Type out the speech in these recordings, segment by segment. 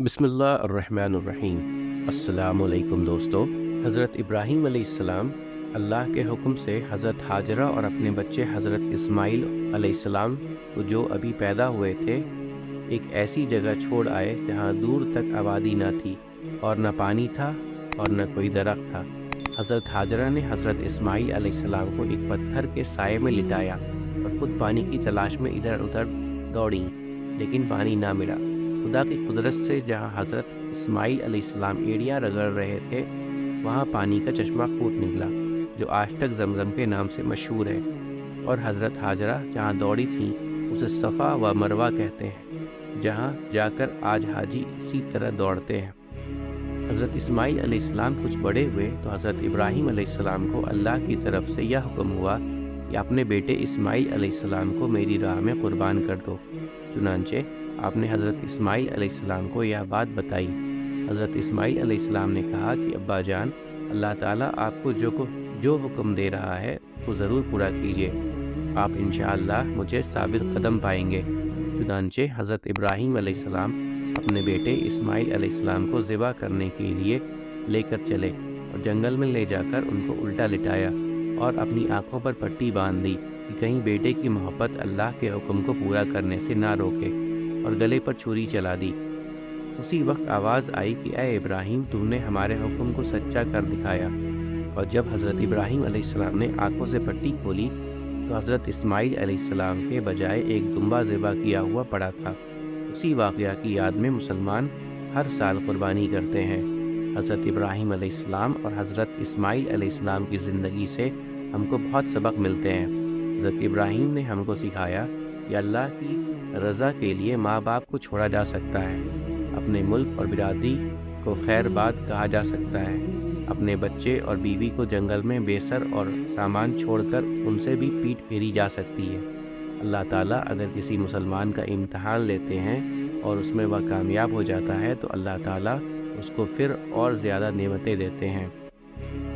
बिस्मिल्लाहिर्रहमानिर्रहीम। अस्सलाम वालेकुम दोस्तों। हज़रत इब्राहीम अलैहिस्सलाम अल्लाह के हुक्म से हज़रत हाजरा और अपने बच्चे हज़रत इस्माइल अलैहिस्सलाम को जो अभी पैदा हुए थे एक ऐसी जगह छोड़ आए जहाँ दूर तक आबादी न थी और न पानी था और न कोई दरख्त था। हज़रत हाजरा ने हज़रत इस्माइल अलैहिस्सलाम को एक पत्थर के साए में लिटाया और ख़ुद पानी की तलाश में इधर उधर दौड़ी, लेकिन पानी ना मिला। खुदा की कुदरत से जहाँ हज़रत इस्माइल अलैहिस्सलाम एड़ियाँ रगड़ रहे थे वहाँ पानी का चश्मा फूट निकला जो आज तक ज़मज़म के नाम से मशहूर है, और हज़रत हाजरा जहाँ दौड़ी थीं उसे सफ़ा व मरवा कहते हैं, जहाँ जाकर आज हाजी इसी तरह दौड़ते हैं। हज़रत इस्माइल अलैहिस्सलाम कुछ बड़े हुए तो हज़रत इब्राहीम अलैहिस्सलाम को अल्लाह की तरफ से यह हुक्म हुआ कि अपने बेटे इस्माइल अलैहिस्सलाम को मेरी राह में कुर्बान कर दो। चुनांचे आपने हज़रत इस्माइल अलैहिस्सलाम को यह बात बताई। हज़रत इस्माइल अलैहिस्सलाम ने कहा कि अब्बा जान, अल्लाह ताला आपको जो हुक्म दे रहा है उसको ज़रूर पूरा कीजिए, आप इंशाअल्लाह मुझे साबित कदम पाएंगे। चुनांचे हज़रत इब्राहीम अलैहिस्सलाम अपने बेटे इस्माइल अलैहिस्सलाम को ज़िबा करने के लिए लेकर चले और जंगल में ले जाकर उनको उल्टा लिटाया और अपनी आँखों पर पट्टी बांध दी कि कहीं बेटे की मोहब्बत अल्लाह के हुक्म को पूरा करने से ना रोके, और गले पर छुरी चला दी। उसी वक्त आवाज़ आई कि ऐ इब्राहीम, तुमने हमारे हुक्म को सच्चा कर दिखाया। और जब हज़रत इब्राहीम अलैहिस्सलाम ने आंखों से पट्टी खोली तो हज़रत इस्माइल अलैहिस्सलाम के बजाय एक दुम्बा ज़िबा किया हुआ पड़ा था। उसी वाक़या की याद में मुसलमान हर साल कुर्बानी करते हैं। हज़रत इब्राहीम अलैहिस्सलाम और हज़रत इस्माइल अलैहिस्सलाम की ज़िंदगी से हमको बहुत सबक मिलते हैं। हज़रत इब्राहीम ने हमको सिखाया कि अल्लाह की रज़ा के लिए माँ बाप को छोड़ा जा सकता है, अपने मुल्क और बिरादरी को खैरबाद कहा जा सकता है, अपने बच्चे और बीवी को जंगल में बेसर और सामान छोड़कर उनसे भी पीठ फेरी जा सकती है। अल्लाह ताला अगर किसी मुसलमान का इम्तहान लेते हैं और उसमें वह कामयाब हो जाता है तो अल्लाह ताला उसको फिर और ज़्यादा नेमतें देते हैं।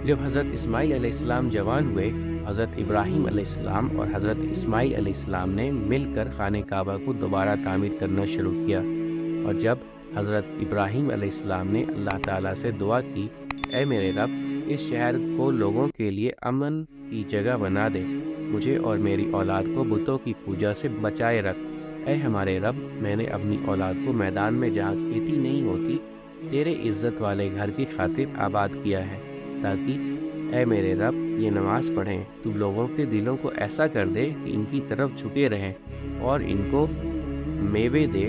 जब हज़रत इस्माइल अलैहिस्सलाम जवान हुए, हज़रत इब्राहीम अलैहिस्सलाम और हज़रत इस्माइल अलैहिस्सलाम ने मिलकर खाने काबा को दोबारा तामीर करना शुरू किया। और जब हज़रत इब्राहीम अलैहिस्सलाम ने अल्लाह ताला से दुआ की, ऐ मेरे रब, इस शहर को लोगों के लिए अमन की जगह बना दे, मुझे और मेरी औलाद को बुतों की पूजा से बचाए रख। ऐ हमारे रब, मैंने अपनी औलाद को मैदान में जहाँ खेती नहीं होती तेरे इज़्ज़त वाले घर की खातिर आबाद किया है, ताकि ऐ मेरे रब ये नमाज़ पढ़ें, तू लोगों के दिलों को ऐसा कर दे कि इनकी तरफ झुके रहें और इनको मेवे दे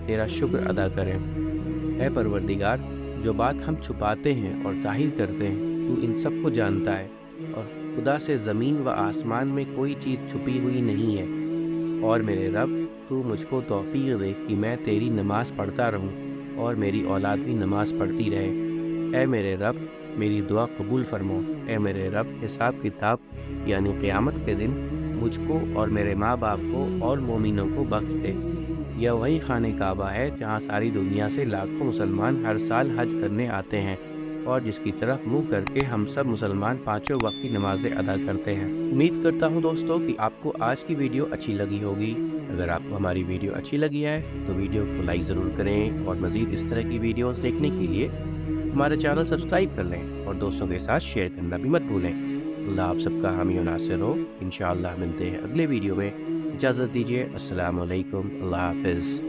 तेरा शुक्र अदा करें। ऐ परवरदिगार, जो बात हम छुपाते हैं और ज़ाहिर करते हैं तू इन सब को जानता है, और खुदा से ज़मीन व आसमान में कोई चीज़ छुपी हुई नहीं है। और मेरे रब, तू मुझको तौफीक दे कि मैं तेरी नमाज़ पढ़ता रहूं और मेरी औलाद भी नमाज़ पढ़ती रहे। ऐ मेरे रब, मेरी दुआ कबूल फरमाओ। ऐ मेरे रब, हिसाब किताब यानी क़यामत के दिन मुझको और मेरे माँ बाप को और मोमिनों को बख्श दे। यह वही खाने काबा है जहाँ सारी दुनिया से लाखों मुसलमान हर साल हज करने आते हैं और जिसकी तरफ मुंह करके हम सब मुसलमान पाँचों वक्त की नमाज़ें अदा करते हैं। उम्मीद करता हूँ दोस्तों कि आपको आज की वीडियो अच्छी लगी होगी। अगर आपको हमारी वीडियो अच्छी लगी है तो वीडियो को लाइक ज़रूर करें, और मज़ीद इस तरह की वीडियोस देखने के लिए हमारा चैनल सब्सक्राइब कर लें और दोस्तों के साथ शेयर करना भी मत भूलें। अल्लाह आप सबका हामी और नासिर हो। इंशाअल्लाह मिलते हैं अगले वीडियो में। इजाज़त दीजिए। अस्सलाम वालेकुम। अल्लाह हाफ़िज़।